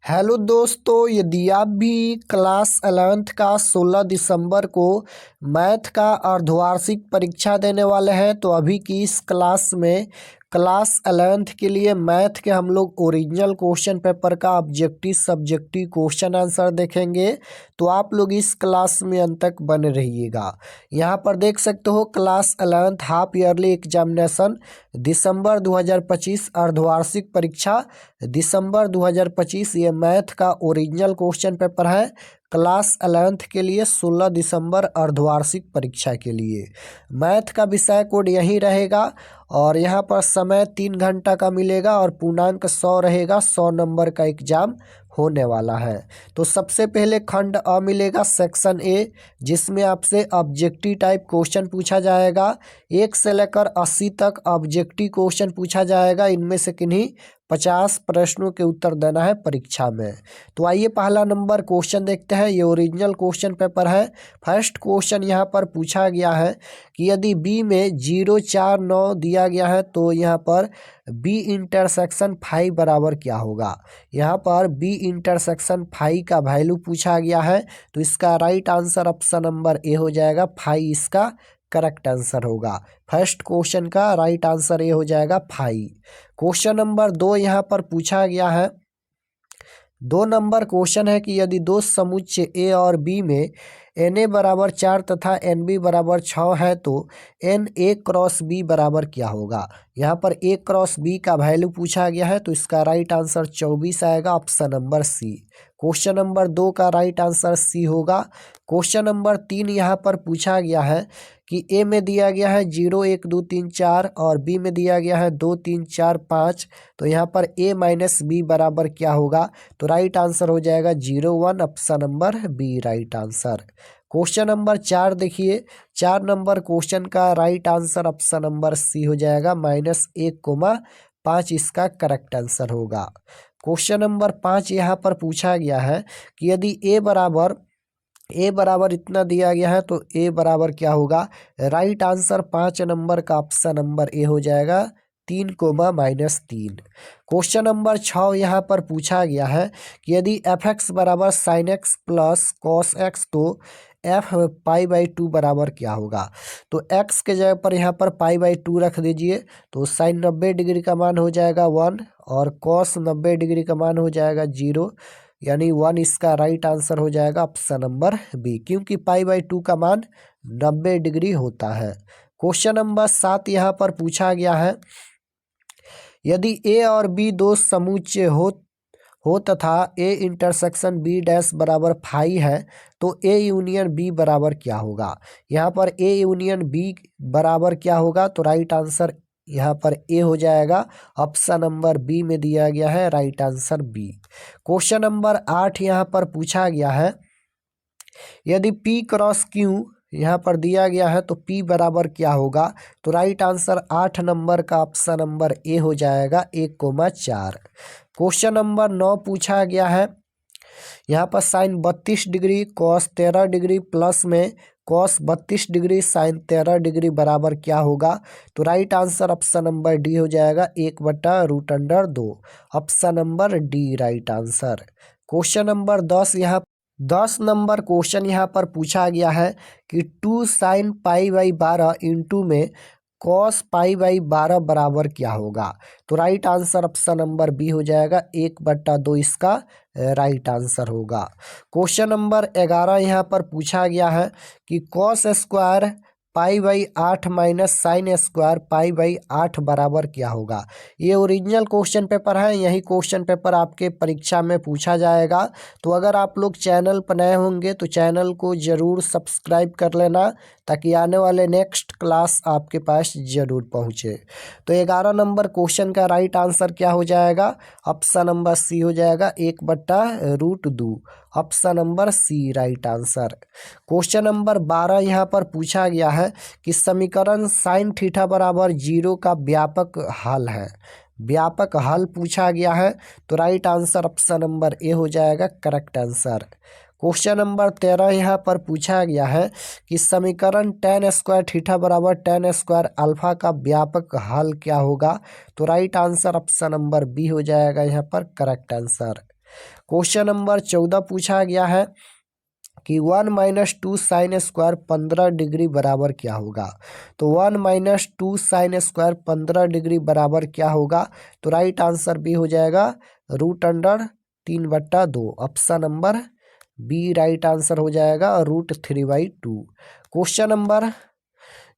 Hello दोस्तों, यदि आप भी क्लास 11th का 16 दिसंबर को मैथ का अर्धवार्षिक परीक्षा देने वाले हैं तो अभी की इस क्लास में क्लास 11th के लिए मैथ के हम लोग ओरिजिनल क्वेश्चन पेपर का ऑब्जेक्टिव सब्जेक्टिव क्वेश्चन आंसर देखेंगे। तो आप लोग इस क्लास में अंत तक बने रहिएगा। यहाँ पर देख सकते हो class 11th half yearly examination December 2025 अर्धवार्षिक परीक्षा दिसंबर 2025। ये मैथ का ओरिजिनल क्वेश्चन पेपर है क्लास 11th के लिए 16 दिसंबर अर्धवार्षिक परीक्षा के लिए। मैथ का विषय कोड यही रहेगा और यहाँ पर समय 3 घंटा का मिलेगा और पूर्णांक 100 रहेगा। 100 नंबर का एग्जाम होने वाला है। तो सबसे पहले खंड अ मिलेगा सेक्शन ए, जिसमें आपसे ऑब्जेक्टिव टाइप क्वेश्चन पूछा जाएगा। 1 से लेकर 80 तक ऑब्जेक्टिव क्वेश्चन पूछा जाएगा। इनमें से किन्हीं 50 प्रश्नों के उत्तर देना है परीक्षा में। तो आइए पहला नंबर क्वेश्चन देखते हैं। ये ओरिजिनल क्वेश्चन पेपर है। फर्स्ट क्वेश्चन यहाँ पर पूछा गया है कि यदि बी में 0 4 9 दिया गया है तो यहाँ पर बी इंटरसेक्शन 5 बराबर क्या होगा। यहाँ पर बी इंटरसेक्शन 5 का वैल्यू पूछा गया है। तो इसका right answer option number A हो जाएगा। 5 इसका करेक्ट आंसर होगा। फर्स्ट क्वेश्चन का राइट आंसर ए हो जाएगा 5। क्वेश्चन नंबर 2 यहाँ पर पूछा गया है। 2 नंबर क्वेश्चन है कि यदि दो समुच्चय ए और बी में एन ए बराबर 4 तथा एन बी बराबर 6 है तो एन ए क्रॉस बी बराबर क्या होगा। यहाँ पर ए क्रॉस बी का वैल्यू पूछा गया है। तो इसका राइट आंसर 24 आएगा, option number C. Question number 2 का राइट आंसर सी होगा। क्वेश्चन नंबर 3 यहाँ पर पूछा गया है कि ए में दिया गया है 0 1 2 3 4 और बी में दिया गया है 2 3 4 5। तो यहाँ पर ए माइनस बी बराबर क्या होगा। तो राइट आंसर हो जाएगा 0 1, option number B right answer. Question number 4 देखिए। 4 नंबर क्वेश्चन का right answer option number C हो जाएगा। -1, 5 इसका करेक्ट आंसर होगा। क्वेश्चन नंबर 5 यहाँ पर पूछा गया है कि यदि ए बराबर इतना दिया गया है तो ए बराबर क्या होगा। राइट आंसर 5 नंबर का ऑप्शन नंबर ए हो जाएगा। 3, -3। क्वेश्चन नंबर 6 यहाँ पर पूछा गया है कि यदि एफ एक्स बराबर sine x plus cos x तो एफ π/2 बराबर क्या होगा। तो एक्स के जगह पर यहाँ पर π/2 रख दीजिए। तो साइन 90 डिग्री का मान हो जाएगा 1 और कॉस 90 डिग्री का मान हो जाएगा 0, यानी 1 इसका राइट आंसर हो जाएगा, ऑप्शन नंबर बी, क्योंकि π/2 का मान 90 डिग्री होता है। क्वेश्चन नंबर 7 यहाँ पर पूछा गया है यदि ए और बी दो समुच्चय हो तथा ए इंटरसेक्शन बी डैश बराबर 5 है तो ए यूनियन बी बराबर क्या होगा। यहाँ पर ए यूनियन बी बराबर क्या होगा। तो राइट आंसर यहाँ पर ए हो जाएगा, ऑप्शन नंबर बी में दिया गया है, right answer B. Question number 8 यहाँ पर पूछा गया है यदि पी क्रॉस क्यू यहाँ पर दिया गया है तो P बराबर क्या होगा। तो राइट आंसर 8 नंबर का ऑप्शन नंबर ए हो जाएगा, 1, 4। क्वेश्चन नंबर 9 पूछा गया है। यहाँ पर sine 32 degree cos 13 degree plus में कॉस 32 डिग्री साइन 13 डिग्री बराबर क्या होगा। तो right answer option number D हो जाएगा, 1/√2, option number D right answer. Question number 10 number question यहाँ पर पूछा गया है कि 2 साइन π/12 इंटू में कॉस π/12 बराबर क्या होगा। तो right answer option number B हो जाएगा, 1/2 इसका राइट आंसर होगा। क्वेश्चन नंबर 11 यहाँ पर पूछा गया है कि cos square π/8 minus sine square π/8 बराबर क्या होगा। ये ओरिजिनल क्वेश्चन पेपर है। यही क्वेश्चन पेपर आपके परीक्षा में पूछा जाएगा। तो अगर आप लोग चैनल पर नए होंगे तो चैनल को ज़रूर सब्सक्राइब कर लेना ताकि आने वाले नेक्स्ट क्लास आपके पास ज़रूर पहुँचे। तो 11 नंबर क्वेश्चन का राइट आंसर क्या हो जाएगा। ऑप्शन नंबर सी हो जाएगा, 1/√2, option number C right answer. Question number 12 यहाँ पर पूछा गया है कि समीकरण साइन थीटा बराबर 0 का व्यापक हल है। व्यापक हल पूछा गया है। तो right answer option number A हो जाएगा, करेक्ट आंसर। क्वेश्चन नंबर 13 यहाँ पर पूछा गया है कि समीकरण tan स्क्वायर थीटा बराबर tan स्क्वायर अल्फा का व्यापक हल क्या होगा। तो right answer option number B हो जाएगा यहाँ पर, करेक्ट आंसर। क्वेश्चन नंबर 14 पूछा गया है कि 1 - 2 साइन स्क्वायर 15 डिग्री बराबर क्या होगा। तो 1 - 2 साइन स्क्वायर 15 डिग्री बराबर क्या होगा। तो राइट आंसर भी हो जाएगा √3/2। Option number B right answer हो जाएगा √3/2। क्वेश्चन नंबर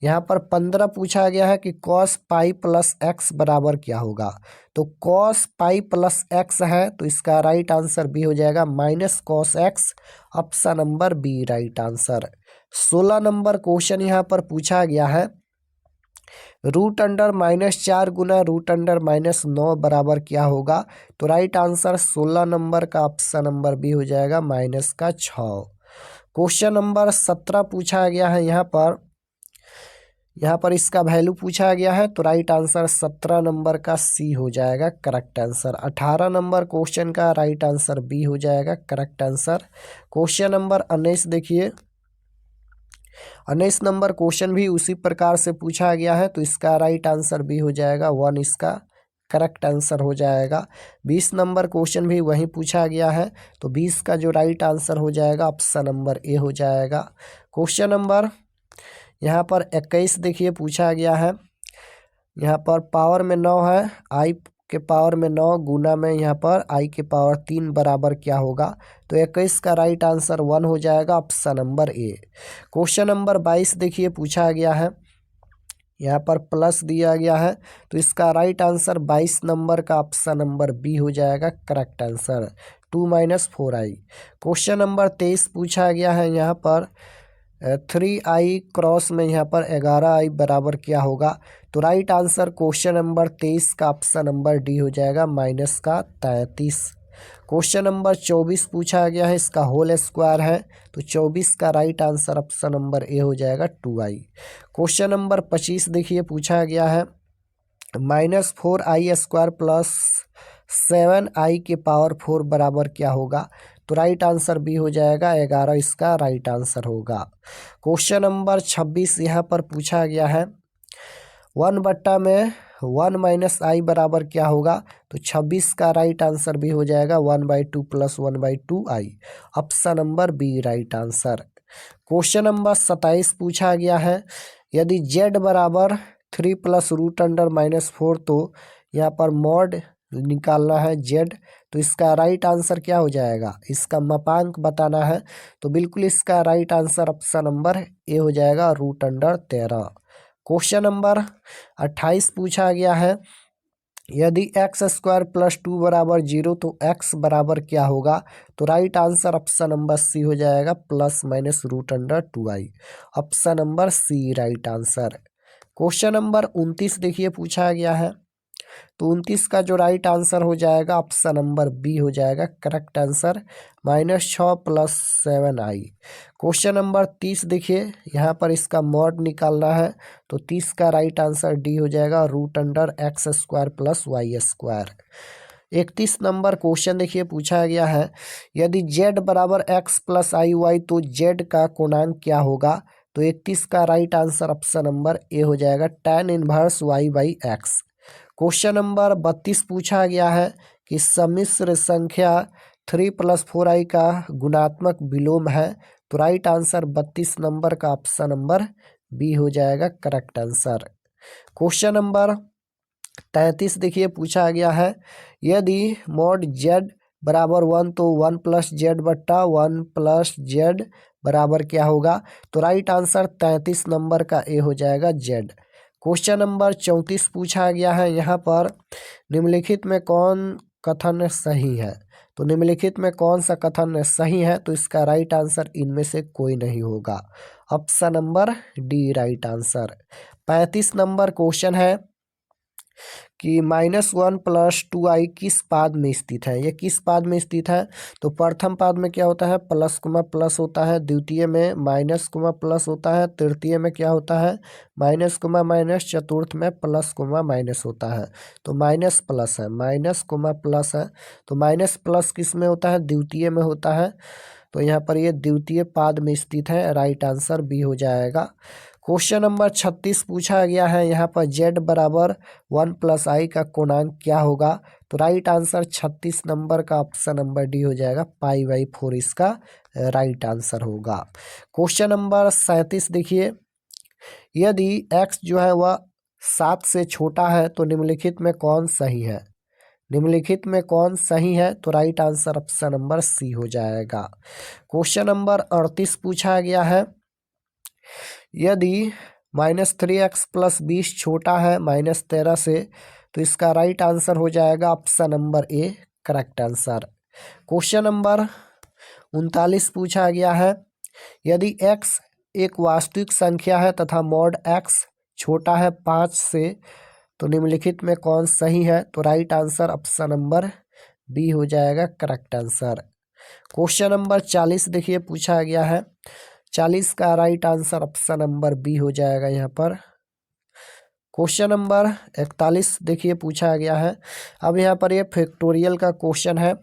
यहाँ पर 15 पूछा गया है कि cos पाई प्लस एक्स बराबर क्या होगा। तो cos पाई प्लस एक्स है तो इसका राइट आंसर भी हो जाएगा -cos x। Option number B right answer. 16 number question यहाँ पर पूछा गया है √4 गुना √9 बराबर क्या होगा। तो राइट आंसर 16 नंबर का ऑप्शन नंबर बी हो जाएगा -6। क्वेश्चन नंबर 17 पूछा गया है यहाँ पर इसका वैल्यू पूछा गया है तो राइट आंसर 17 नंबर का सी हो जाएगा करेक्ट आंसर। 18 नंबर क्वेश्चन का राइट आंसर बी हो जाएगा करेक्ट आंसर। क्वेश्चन नंबर 19 देखिए, 19 नंबर क्वेश्चन भी उसी प्रकार से पूछा गया है तो इसका राइट आंसर भी हो जाएगा 1 इसका करेक्ट आंसर हो जाएगा। 20 नंबर क्वेश्चन भी वहीं पूछा गया है तो 20 का जो राइट आंसर हो जाएगा ऑप्शन नंबर ए हो जाएगा। क्वेश्चन नंबर यहाँ पर 21 देखिए पूछा गया है, यहाँ पर पावर में 9 है, आई के पावर में 9 गुना में यहाँ पर आई के पावर 3 बराबर क्या होगा। तो 21 का राइट आंसर 1 हो जाएगा option number A. Question number 22 देखिए पूछा गया है, यहाँ पर प्लस दिया गया है तो इसका राइट आंसर 22 नंबर का ऑप्शन नंबर बी हो जाएगा correct answer 2 - 4i। Question number 23 पूछा गया है यहाँ पर 3i क्रॉस में यहाँ पर 11i बराबर क्या होगा। तो राइट आंसर क्वेश्चन नंबर 23 का ऑप्शन नंबर डी हो जाएगा -33। क्वेश्चन नंबर 24 पूछा गया है, इसका होल स्क्वायर है तो 24 का right answer option number A हो जाएगा 2i। क्वेश्चन नंबर 25 देखिए पूछा गया है -4i² प्लस 7i के पावर 4 बराबर क्या होगा। तो राइट आंसर बी हो जाएगा 11 इसका राइट आंसर होगा। क्वेश्चन नंबर 26 यहाँ पर पूछा गया है 1 - i बराबर क्या होगा। तो 26 का राइट आंसर भी हो जाएगा 1/2 plus 1/2i। Option number B right answer. Question number 27 पूछा गया है यदि z बराबर 3 + √4 तो यहाँ पर मॉड निकालना है z तो इसका राइट आंसर क्या हो जाएगा, इसका मापांक बताना है तो बिल्कुल इसका right answer option number A हो जाएगा √13। क्वेश्चन नंबर 28 पूछा गया है यदि x² + 2 बराबर 0 तो x बराबर क्या होगा। तो right answer option number C हो जाएगा ±√2i। Option number C right answer. Question number 29 देखिए पूछा गया है तो 29 का जो राइट आंसर हो जाएगा ऑप्शन नंबर बी हो जाएगा correct answer -6 + 7i। Question number 30 देखिए यहाँ पर इसका मॉड निकालना है तो 30 का राइट आंसर डी हो जाएगा √x² + y²। 31 नंबर क्वेश्चन देखिए पूछा गया है यदि z बराबर x + iy तो z का कोणांक क्या होगा। तो 31 का right answer option number A हो जाएगा tan 1 y/x। क्वेश्चन नंबर 32 पूछा गया है कि सम्मिश्र संख्या 3 + 4i का गुणात्मक विलोम है। तो राइट आंसर 32 नंबर का ऑप्शन नंबर बी हो जाएगा करेक्ट आंसर। क्वेश्चन नंबर 33 देखिए पूछा गया है यदि mod z बराबर 1 तो 1 + z/1 + z बराबर क्या होगा। तो राइट आंसर 33 नंबर का ए हो जाएगा z। क्वेश्चन नंबर 34 पूछा गया है यहाँ पर निम्नलिखित में कौन कथन सही है। तो निम्नलिखित में कौन सा कथन सही है तो इसका राइट आंसर इनमें से कोई नहीं होगा। Option number D right answer. 35 number question है कि -1 + 2i किस पाद में स्थित है। ये किस पाद में स्थित है। तो प्रथम पाद में क्या होता है प्लस कोमा प्लस होता है, द्वितीय में माइनस कोमा प्लस होता है, तृतीय में क्या होता है माइनस कोमा माइनस, चतुर्थ में प्लस कोमा माइनस होता है। तो माइनस प्लस है, माइनस कोमा प्लस है तो माइनस प्लस किस में होता है द्वितीय में होता है। तो यहाँ पर ये द्वितीय पाद में स्थित है राइट आंसर बी हो जाएगा। क्वेश्चन नंबर 36 पूछा गया है यहाँ पर z बराबर 1 + i का कोणांक क्या होगा। तो राइट आंसर 36 नंबर का ऑप्शन नंबर डी हो जाएगा, π/4 इसका राइट आंसर होगा। क्वेश्चन नंबर 37 देखिए, यदि x जो है वह 7 से छोटा है तो निम्नलिखित में कौन सही है? निम्नलिखित में कौन सही है? तो right answer option number C हो जाएगा। क्वेश्चन नंबर 38 पूछा गया है, यदि -3x + 20 छोटा है -13 से, तो इसका राइट आंसर हो जाएगा option number A correct answer. Question number 39 पूछा गया है, यदि x एक वास्तविक संख्या है तथा मॉड x छोटा है 5 से, तो निम्नलिखित में कौन सही है? तो right answer option number B हो जाएगा करेक्ट आंसर। क्वेश्चन नंबर 40 देखिए पूछा गया है, 40 का right answer option number B हो जाएगा यहाँ पर। क्वेश्चन नंबर 41 देखिए पूछा गया है, अब यहाँ पर ये फैक्टोरियल का क्वेश्चन है,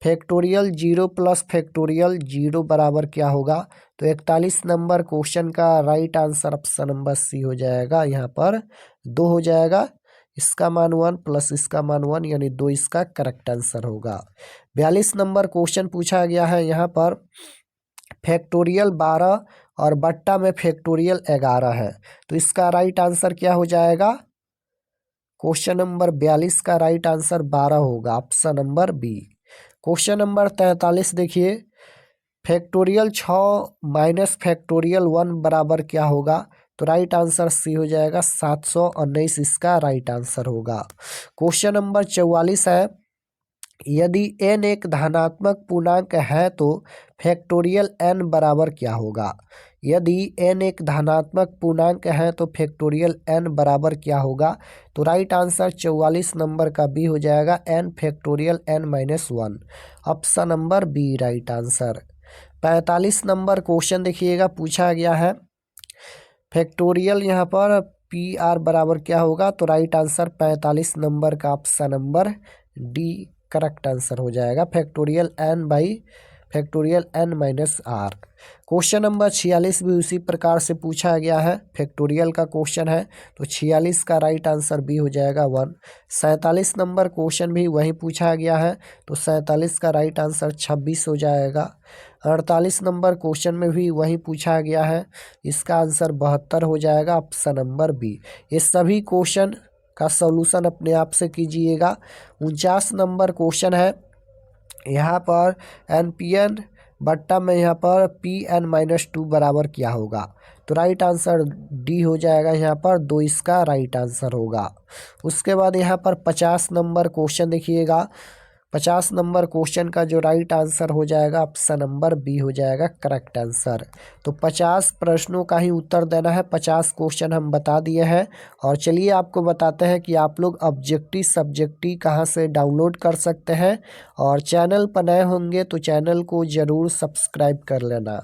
फैक्टोरियल 0 + फैक्टोरियल 0 बराबर क्या होगा? तो 41 नंबर क्वेश्चन का right answer option number C हो जाएगा, यहाँ पर 2 हो जाएगा, इसका मान 1 + इसका मान 1 यानी 2 इसका करेक्ट आंसर होगा। 42 नंबर क्वेश्चन पूछा गया है, यहाँ पर फैक्टोरियल 12 और बट्टा में फैक्टोरियल 11 है, तो इसका राइट आंसर क्या हो जाएगा? क्वेश्चन नंबर 42 का राइट आंसर 12 होगा, option number B. Question number 43 देखिए, फैक्टोरियल 6 - फैक्टोरियल 1 बराबर क्या होगा? तो राइट आंसर सी हो जाएगा, 719 इसका राइट आंसर होगा। क्वेश्चन नंबर 44 है, यदि n एक धनात्मक पूर्णांक है तो फैक्टोरियल n बराबर क्या होगा? यदि n एक धनात्मक पूर्णांक है तो फैक्टोरियल n बराबर क्या होगा? तो राइट आंसर 44 नंबर का बी हो जाएगा, n factorial n - 1, option number B right answer. 45 number question देखिएगा पूछा गया है, फैक्टोरियल यहाँ पर PR बराबर क्या होगा? तो राइट आंसर 45 नंबर का option number D correct answer हो जाएगा, factorial n - r। Question number 46 भी उसी प्रकार से पूछा गया है, फैक्टोरियल का क्वेश्चन है, तो 46 का राइट आंसर बी हो जाएगा 1। 47 नंबर क्वेश्चन भी वही पूछा गया है, तो 47 का राइट आंसर 26 हो जाएगा। 48 नंबर क्वेश्चन में भी वही पूछा गया है, इसका आंसर 72 हो जाएगा, ऑप्शन नंबर बी। ये सभी क्वेश्चन का सॉल्यूशन अपने आप से कीजिएगा। 49 नंबर क्वेश्चन है, यहाँ पर NPN बट्टा में यहाँ पर PN - 2 बराबर क्या होगा? तो राइट आंसर डी हो जाएगा, यहाँ पर 2 इसका राइट आंसर होगा। उसके बाद यहाँ पर 50 नंबर क्वेश्चन देखिएगा, 50 नंबर क्वेश्चन का जो राइट आंसर हो जाएगा ऑप्शन नंबर बी हो जाएगा करेक्ट आंसर। तो 50 प्रश्नों का ही उत्तर देना है, 50 क्वेश्चन हम बता दिए हैं। और चलिए आपको बताते हैं कि आप लोग ऑब्जेक्टिव सब्जेक्टिव कहाँ से डाउनलोड कर सकते हैं, और चैनल पर नए होंगे तो चैनल को ज़रूर सब्सक्राइब कर लेना।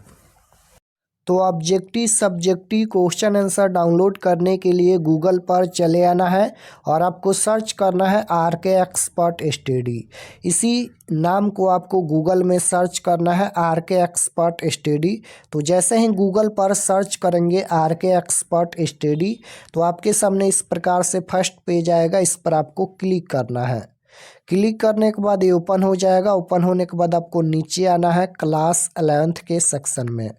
तो objective subjective question answer download करने के लिए गूगल पर चले आना है और आपको सर्च करना है RK एक्सपर्ट स्टडी। इसी नाम को आपको गूगल में सर्च करना है, RK एक्सपर्ट स्टडी। तो जैसे ही गूगल पर सर्च करेंगे RK एक्सपर्ट स्टडी, तो आपके सामने इस प्रकार से फर्स्ट पेज आएगा, इस पर आपको क्लिक करना है। क्लिक करने के बाद ये ओपन हो जाएगा। ओपन होने के बाद आपको नीचे आना है क्लास 11th के सेक्शन में।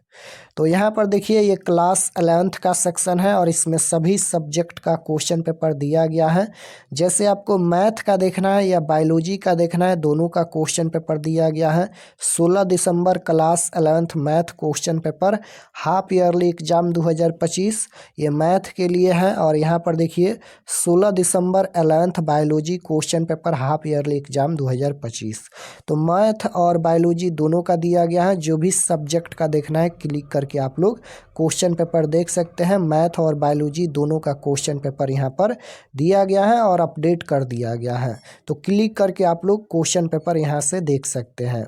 तो यहाँ पर देखिए ये क्लास 11th का सेक्शन है और इसमें सभी सब्जेक्ट का क्वेश्चन पेपर दिया गया है। जैसे आपको मैथ का देखना है या बायोलॉजी का देखना है, दोनों का क्वेश्चन पेपर दिया गया है। 16 दिसंबर class 11th math question paper half yearly exam 2025 ये मैथ के लिए है। और यहाँ पर देखिए 16 दिसंबर 11th biology question paper half yearly exam 2025। तो मैथ और बायोलॉजी दोनों का दिया गया है। जो भी सब्जेक्ट का देखना है क्लिक करके आप लोग क्वेश्चन पेपर देख सकते हैं। मैथ और बायोलॉजी दोनों का क्वेश्चन पेपर यहाँ पर दिया गया है और अपडेट कर दिया गया है। तो क्लिक करके आप लोग क्वेश्चन पेपर यहाँ से देख सकते हैं।